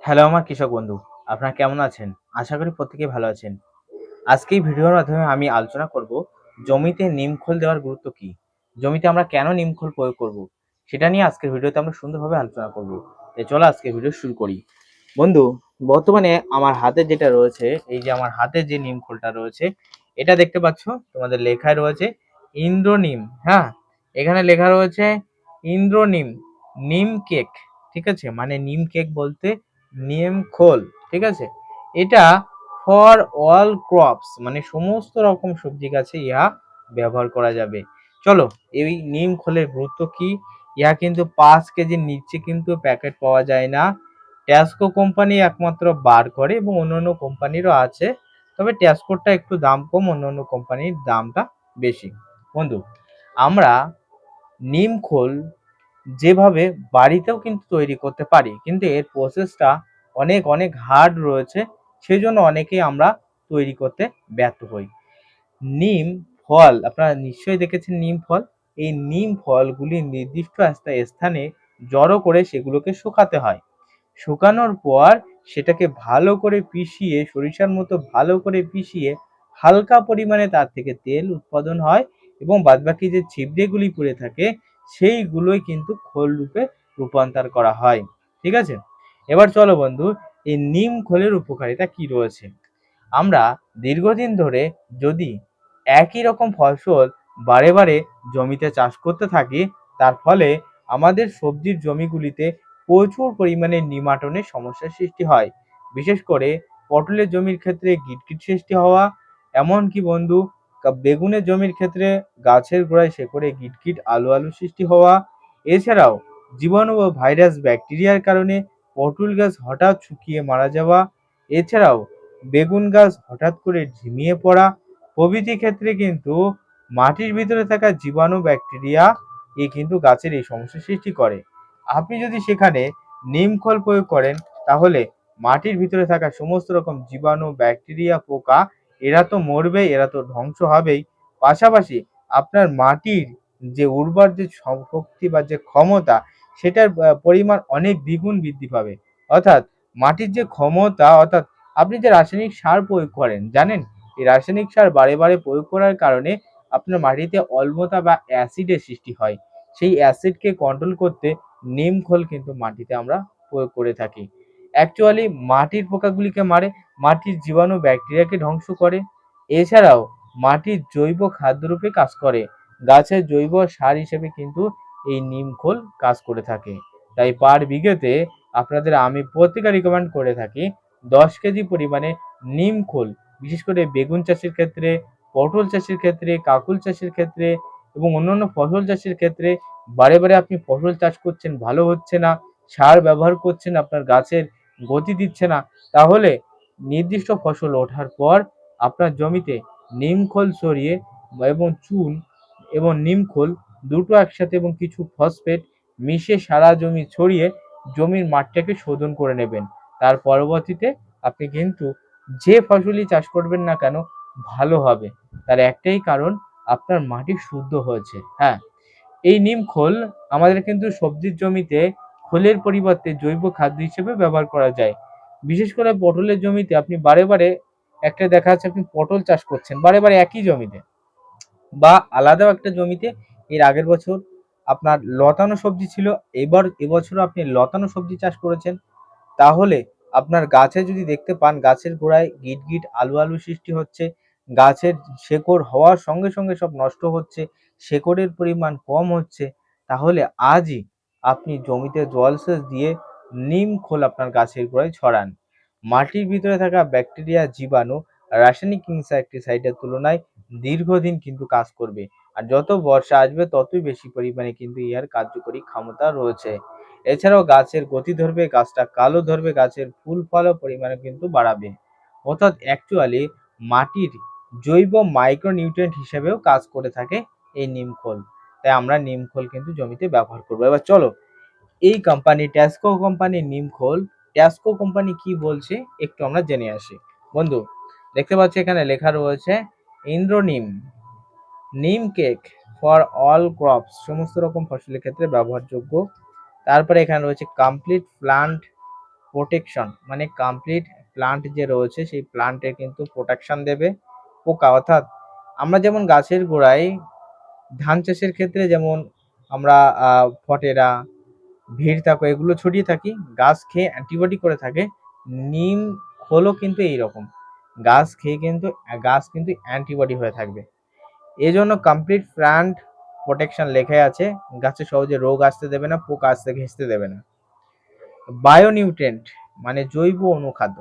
Hello আমার কৃষক বন্ধু, আপনারা কেমন আছেন? আশা করি প্রত্যেকেই ভালো আছেন। আজকে এই ভিডিওর মাধ্যমে আমি আলোচনা করব জমিতে নিমখোল দেওয়ার গুরুত্ব কী? জমিতে আমরা কেন নিমখোল প্রয়োগ করব? সেটা নিয়ে আজকের ভিডিওতে আমরা সুন্দরভাবে আলোচনা করব। চলো আজকের ভিডিও শুরু করি। বন্ধু, বর্তমানে আমার হাতে যেটা রয়েছে, এই যে আমার হাতে যে নিমখোলটা রয়েছে, এটা দেখতে পাচ্ছ? তোমাদের লেখায় রয়েছে ইন্দ্রনিম, হ্যাঁ? এখানে লেখা রয়েছে ইন্দ্রনিম, নিম কেক, ঠিক আছে? মানে নিম কেক বলতে নিমখোল, ঠিক আছে? এটা ফর অল ক্রপস মানে সমস্ত রকম সবজি গাছে ইহা ব্যবহার করা যাবে। চলো এই নিম খোলের গুরুত্ব কি? ইহা কিন্তু 5 কেজির নিচে কিন্তু প্যাকেট পাওয়া যায় না। ট্যাসকো কোম্পানি একমাত্র বার করে এবং অন্যান্য কোম্পানিরও আছে। তবে ট্যাসকোরটা একটু দাম কম, অন্যান্য কোম্পানির দামটা বেশি। বন্ধু, আমরা নিম খোল যেভাবে বাড়িতেও কিন্তু তৈরি করতে পারি, কিন্তু এর প্রসেসটা অনেক অনেক হার্ড রয়েছে, সেজন্য অনেকেই আমরা তৈরি করতে ব্যর্থ হই। নিম ফল আপনারা নিশ্চয়ই দেখেছেন নিম ফল। এই নিম ফলগুলি নির্দিষ্ট একটা স্থানে জড়ো করে সেগুলোকে শুকাতে হয়। শুকানোর পর সেটাকে ভালো করে পিষিয়ে সরিষার মতো ভালো করে পিষিয়ে হালকা পরিমাণে তার থেকে তেল উৎপাদন হয় এবং বাদবাকি যে ছিবড়েগুলি পড়ে থাকে সেইগুলোই কিন্তু খোল রূপে রূপান্তর করা হয়। ঠিক আছে? এবার চলো বন্ধু, এই নিম খোলের উপকারিতা কি রয়েছে। আমরা দীর্ঘদিন ধরে যদি একই রকম ফসল বারে বারে জমিতে চাষ করতে থাকি, তার ফলে আমাদের সবজির জমিগুলিতে প্রচুর পরিমাণে নিমাটনের সমস্যার সৃষ্টি হয়। বিশেষ করে পটলের জমির ক্ষেত্রে গিটগিট সৃষ্টি হওয়া, এমনকি বন্ধু বেগুনের জমির ক্ষেত্রে গাছের গোড়ায় শেকড়ে গিটগিট আলু আলু সৃষ্টি হওয়া। এছাড়াও জীবাণু ও ভাইরাস ব্যাকটেরিয়ার কারণে পটল গাছ হঠাৎ শুকিয়ে মারা যাওয়া, এছাড়াও বেগুন গাছ হঠাৎ করে ঝিমিয়ে পড়া প্রভৃতি ক্ষেত্রে কিন্তু মাটির ভিতরে থাকা জীবাণু ব্যাকটেরিয়া কিন্তু গাছের এই সমস্যার সৃষ্টি করে। আপনি যদি সেখানে নিমখোল প্রয়োগ করেন, তাহলে মাটির ভিতরে থাকা সমস্ত রকম জীবাণু ব্যাকটেরিয়া পোকা এরা তো মরবে, এরা তো ধ্বংস হবেই, পাশাপাশি আপনার মাটির যে উর্বর যে শক্তি বা যে ক্ষমতা, সেটার পরিমাণ অনেক দ্বিগুণ বৃদ্ধি পাবে। অর্থাৎ মাটির যে ক্ষমতা, অর্থাৎ আপনি যে রাসায়নিক সার প্রয়োগ করেন জানেন, এই রাসায়নিক সার বারে বারে প্রয়োগ করার কারণে আপনার মাটিতে অম্লতা বা অ্যাসিডের সৃষ্টি হয়। সেই অ্যাসিডকে কন্ট্রোল করতে নিমখোল কিন্তু মাটিতে আমরা প্রয়োগ করে থাকি। অ্যাকচুয়ালি মাটির পোকাগুলিকে মারে, মাটির জীবাণু ব্যাকটেরিয়াকে ধ্বংস করে। এছাড়াও মাটির জৈব খাদ্যরূপে কাজ করে, গাছের জৈব সার হিসেবে কিন্তু এই নিমখোল কাজ করে থাকে। তাই পার বিঘেতে আপনাদের আমি প্রত্যেকে রিকমেন্ড করে থাকি 10 কেজি পরিমাণে নিমখোল, বিশেষ করে বেগুন চাষের ক্ষেত্রে, পটল চাষের ক্ষেত্রে, কাকুল চাষের ক্ষেত্রে এবং অন্যান্য ফসল চাষের ক্ষেত্রে। বারে বারে আপনি ফসল চাষ করছেন, ভালো হচ্ছে না, সার ব্যবহার করছেন, আপনার গাছের গতি দিচ্ছে না, তাহলে নির্দিষ্ট ফসল ওঠার পর আপনার জমিতে নিমখোল ছড়িয়ে এবং চুন এবং নিমখোল দুটো একসাথে এবং কিছু ফসফেট মিশিয়ে সারা জমি ছড়িয়ে জমির মাঠটাকে শোধন করে নেবেন। তার পরবর্তীতে আপনি কিন্তু যে ফসলই চাষ করবেন না কেন ভালো হবে। তার একটাই কারণ, আপনার মাটি শুদ্ধ হয়েছে। হ্যাঁ, এই নিমখোল আমাদের কিন্তু সবজির জমিতে খোলের পরিবর্তে জৈব খাদ্য হিসেবে ব্যবহার করা যায়। বিশেষ করে পটলের জমিতে আপনি বারে বারে একটা দেখা যাচ্ছে আপনি পটল চাষ করছেন বারে বারে একই জমিতে বা আলাদাও একটা জমিতে, এর আগের বছর আপনার লতানো সবজি ছিল, এবছরও আপনি লতানো সবজি চাষ করেছেন, তাহলে আপনার গাছে যদি দেখতে পান গাছের গোড়ায় গিটগিট আলু আলু সৃষ্টি হচ্ছে, গাছের শেকড় হওয়ার সঙ্গে সঙ্গে সব নষ্ট হচ্ছে, শেকড়ের পরিমাণ কম হচ্ছে, তাহলে আজই আপনি জমিতে জলসেচ দিয়ে নিম খোল আপনার গাছের গোড়ায় ছড়ান। মাটির ভিতরে থাকা ব্যাকটেরিয়া জীবাণু রাসায়নিক ইনসেক্টিসাইডের তুলনায় দীর্ঘদিন কিন্তু কাজ করবে। আর যত বর্ষা আসবে ততই বেশি পরিমাণে কিন্তু ইহার কার্যকরী ক্ষমতা রয়েছে। এছাড়াও গাছের গতি ধরবে, গাছটা কালো ধরবে, গাছের ফুল ফলও পরিমাণে কিন্তু বাড়াবে। অর্থাৎ অ্যাকচুয়ালি মাটির জৈব মাইক্রো নিউট্রিয়েন্ট হিসেবেও কাজ করে থাকে এই নিমখোল। তাই আমরা নিমখোল কিন্তু জমিতে ব্যবহার করবো। এবার চলো এই কোম্পানি ট্যাসকো কোম্পানির নিমখোল, ট্যাসকো কোম্পানি কি বলছে একটু আমরা জেনে আসি। বন্ধু, দেখতে পাচ্ছি এখানে লেখা রয়েছে ইন্দ্রনিম, নিম কেক ফর অল ক্রপস, সমস্ত রকম ফসলের ক্ষেত্রে ব্যবহারযোগ্য। তারপরে এখানে রয়েছে কমপ্লিট প্লান্ট প্রোটেকশন মানে কমপ্লিট প্লান্ট যে রয়েছে সেই প্লান্টের কিন্তু প্রোটেকশন দেবে পোকা। অর্থাৎ আমরা যেমন গাছের গোড়ায় ধান চাষের ক্ষেত্রে যেমন আমরা ফটেরা, ভিড় থাকো এগুলো ছড়িয়ে থাকি, গাছ খেয়ে অ্যান্টিবডি করে থাকে। নিম খোলও কিন্তু এইরকম, গাছ কিন্তু অ্যান্টিবডি হয়ে থাকবে। এই জন্য কমপ্লিট প্লান্ট প্রোটেকশন লেখাই আছে, গাছে সহজে রোগ আসতে দেবে না, পোকা আসতে ঘেঁষতে দেবে না। বায়োনিউট্রেন্ট মানে জৈব অনুখাদ্য,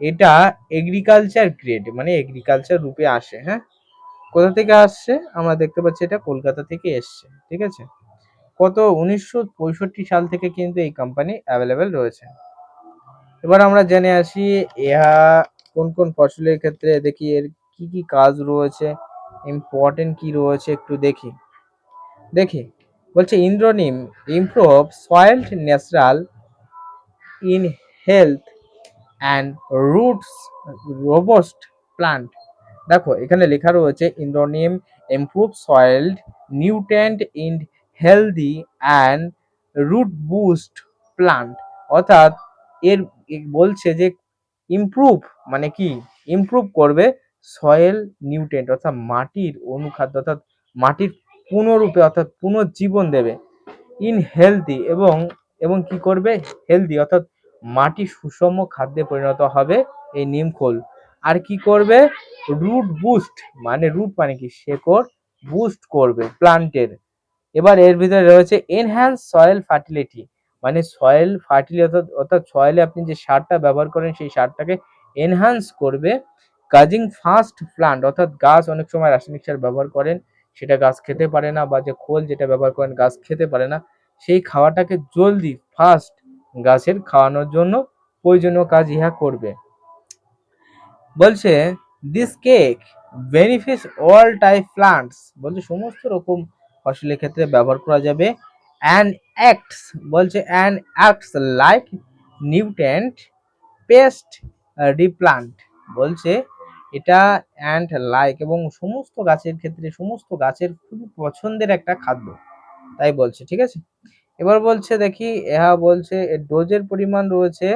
এটা এগ্রিকালচার গ্রেড মানে এগ্রিকালচার রূপে আসে। হ্যাঁ, কোথা থেকে আসছে আমরা দেখতে পাচ্ছি, এটা কলকাতা থেকে এসছে। ঠিক আছে, কত 1965 সাল থেকে কিন্তু এই কোম্পানি অ্যাভেলেবেল রয়েছে। এবার আমরা জেনে আসি ইহা কোন কোন ফসলের ক্ষেত্রে, দেখি এর কি কি কাজ রয়েছে, ইম্পর্টেন্ট কি রয়েছে একটু দেখি। বলছে Indraneem improve soil natural in health and roots robust plant. দেখো এখানে লেখা রয়েছে Indraneem improve soil nutrient in healthy and root boost plant. অর্থাৎ এর বলছে যে ইমপ্রুভ মানে কি, ইমপ্রুভ করবে সয়েল নিউট্রেন্ট অর্থাৎ মাটির অনুখাদ্য, অর্থাৎ মাটির পুনরূপে অর্থাৎ পুনর্জীবন দেবে। ইন হেলদি এবং এবং কি করবে, হেলদি অর্থাৎ মাটি সুষম খাদ্যে পরিণত হবে এই নিমখোল। আর কি করবে, রুট বুস্ট মানে রুট মানে কি শেকড়, বুস্ট করবে প্লান্টের। এবার এর ভিতরে রয়েছে এনহ্যান্স সয়েল ফার্টিলিটি মানে সয়েল ফার্টিলিটি অর্থাৎ সয়েলে আপনি যে সারটা ব্যবহার করেন সেই সারটাকে এনহ্যান্স করবে। কাজিং ফাস্ট প্লান্ট অর্থাৎ গাছ অনেক সময় রাসায়নিক সার ব্যবহার করেন, সেটা গাছ খেতে পারে না, বা যে খোল যেটা ব্যবহার করেন গাছ খেতে পারে না, সেই খাওয়াটাকে জলদি ফাস্ট গাছের খাওয়ানোর জন্য প্রয়োজনীয় কাজ ইহা করবে। বলছে this cake benefits all type plants, বলছে সমস্ত রকম ফসলের ক্ষেত্রে ব্যবহার করা যাবে। অ্যান্ড অ্যাক্টস, বলছে অ্যান্ড অ্যাক্টস লাইক নিউট্রেন্ট পেস্ট রিপ্লান্ট, বলছে এটা অ্যান্ড লাইক এবং সমস্ত গাছের ক্ষেত্রে সমস্ত গাছের খুবই পছন্দের একটা খাদ্য, তাই বলছে। ঠিক আছে, এবার বলছে দেখি ইহা বলছে এর ডোজের পরিমাণ রয়েছে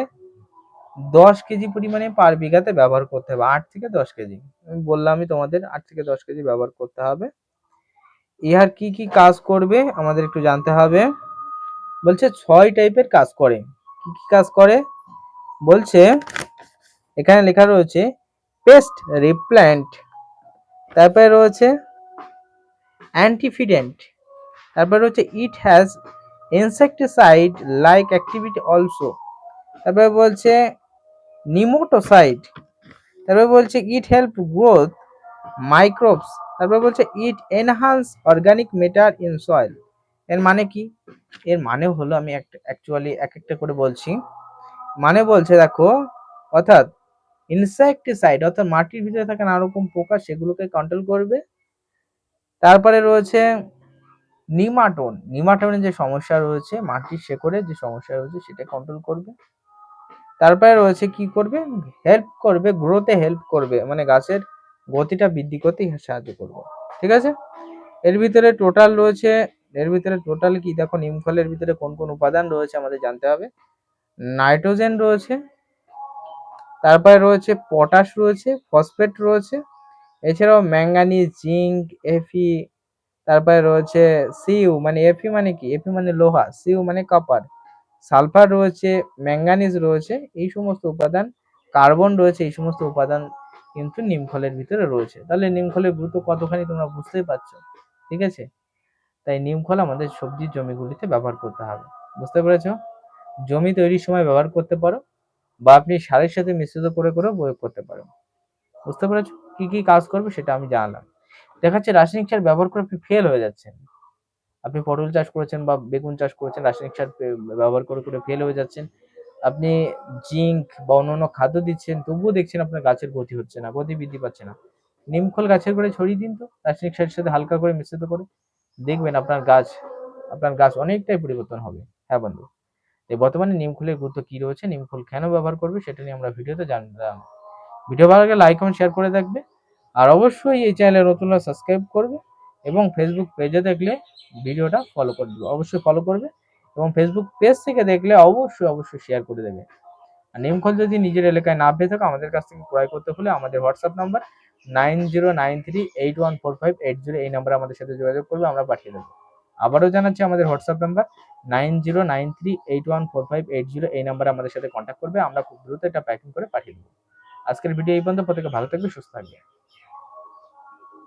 10 কেজি পরিমাণে পার বিঘাতে ব্যবহার করতে হবে, 8 থেকে 10 কেজি। আমি বললামই তোমাদের 8 থেকে 10 কেজি ব্যবহার করতে হবে। ইহার কি কি কাজ করবে আমাদের একটু জানতে হবে। বলছে 6 টাইপের কাজ করে। কি কি কাজ করে বলছে, এখানে লেখা রয়েছে পেস্ট রিপ্লেন্ট, তারপরে রয়েছে অ্যান্টিফিডেন্ট, তারপরে রয়েছে it has insecticide like activity also, তারপরে বলছে নিমোটোসাইড, তারপরে বলছে ইট হেল্প গ্রোথ মাইক্রোবস, তারপরে বলছে it enhance organic matter in soil. এর মানে কি, এর মানে হলো আমি অ্যাকচুয়ালি এক একটা করে বলছি। মানে বলছে দেখো, অর্থাৎ ইনসেক্টিসাইড অর্থাৎ মাটির ভিতরে থাকা নানা রকম পোকা সেগুলোকে কন্ট্রোল করবে। তারপরে রয়েছে নিমাটোন, নিমাটোনের যে সমস্যা রয়েছে মাটির শেকড়ে যে সমস্যা রয়েছে সেটা কন্ট্রোল করবে। তারপরে রয়েছে কি করবে, হেল্প করবে গ্রোথে, হেল্প করবে মানে গাছের গতিটা বৃদ্ধি করতে সাহায্য করবে। ঠিক আছে, এর ভিতরে টোটাল রয়েছে, এর ভিতরে টোটাল কি দেখো, নিম ফলের ভিতরে কোন কোন উপাদান রয়েছে আমাদের জানতে হবে। নাইট্রোজেন রয়েছে, তারপরে রয়েছে পটাশ রয়েছে, ফসফেট রয়েছে, এছাড়াও ম্যাঙ্গানিজ, জিঙ্ক, এফি, তারপরে রয়েছে সিউ মানে এফি মানে কি, এফি মানে লোহা, সিউ মানে কপার, সালফার রয়েছে, ম্যাঙ্গানিজ রয়েছে, এই সমস্ত উপাদান, কার্বন রয়েছে, এই সমস্ত উপাদান কিন্তু নিমখলের ভিতরে রয়েছে। তাহলে নিমখলের গুরুত্ব কতখানি তোমরা বুঝতেই পারছো। ঠিক আছে, তাই নিমখল আমাদের সবজির জমিগুলিতে ব্যবহার করতে হবে। বুঝতে পেরেছো, জমি তৈরির সময় ব্যবহার করতে পারো, বা আপনি সারের সাথে মিশ্রিত করে করেও প্রয়োগ করতে পারো। বুঝতে পেরেছো কি কি কাজ করবে সেটা আমি জানালাম। দেখা যাচ্ছে রাসায়নিক সার ব্যবহার করে আপনি ফেল হয়ে যাচ্ছেন, আপনি পটল চাষ করেছেন বা বেগুন চাষ করেছেন, রাসায়নিক সার ব্যবহার করে করে ফেল হয়ে যাচ্ছেন। আপনি জিঙ্ক বা অন্যান্য খাদ্য দিচ্ছেন, তবুও দেখছেন আপনার গাছের গতি হচ্ছে না, গতি বৃদ্ধি পাচ্ছে না। নিমখোল গাছের গোড়ায় ছড়িয়ে দিন তো রাসায়নিক সারের সাথে হালকা করে মিশ্রিত করে, দেখবেন আপনার গাছ অনেকটাই পরিবর্তন হবে। হ্যাঁ বন্ধু, এই বর্তমানে নিমখোলের গুরুত্ব কি রয়েছে, নিমখোল কেন ব্যবহার করবে সেটা নিয়ে আমরা ভিডিওতে জানলাম। ভিডিও ভালো লাগলে লাইক কমেন্ট শেয়ার করে থাকবে, আর অবশ্যই এই চ্যানেলে নতুন হলে সাবস্ক্রাইব করবে, এবং ফেসবুক পেজে দেখলে ভিডিওটা ফলো করে দেবে, অবশ্যই ফলো করবে এবং ফেসবুক পেজ থেকে দেখলে অবশ্যই শেয়ার করে দেবে। আর নিমখোল যদি নিজের এলাকায় না পেয়ে থাকো, আমাদের কাছ থেকে ক্রয় করতে হলে আমাদের হোয়াটসঅ্যাপ নাম্বার 9093814580, এই নাম্বারে আমাদের সাথে যোগাযোগ করবে, আমরা পাঠিয়ে দেবো। আবারও জানাচ্ছি আমাদের হোয়াটসঅ্যাপ নাম্বার 9093814580, এই নাম্বারে আমাদের সাথে কন্ট্যাক্ট করবে, আমরা খুব দ্রুত এটা প্যাকিং করে পাঠিয়ে দেবো। আজকের ভিডিও এই পর্যন্ত, প্রত্যেকে ভালো থাকবে, সুস্থ থাকবে।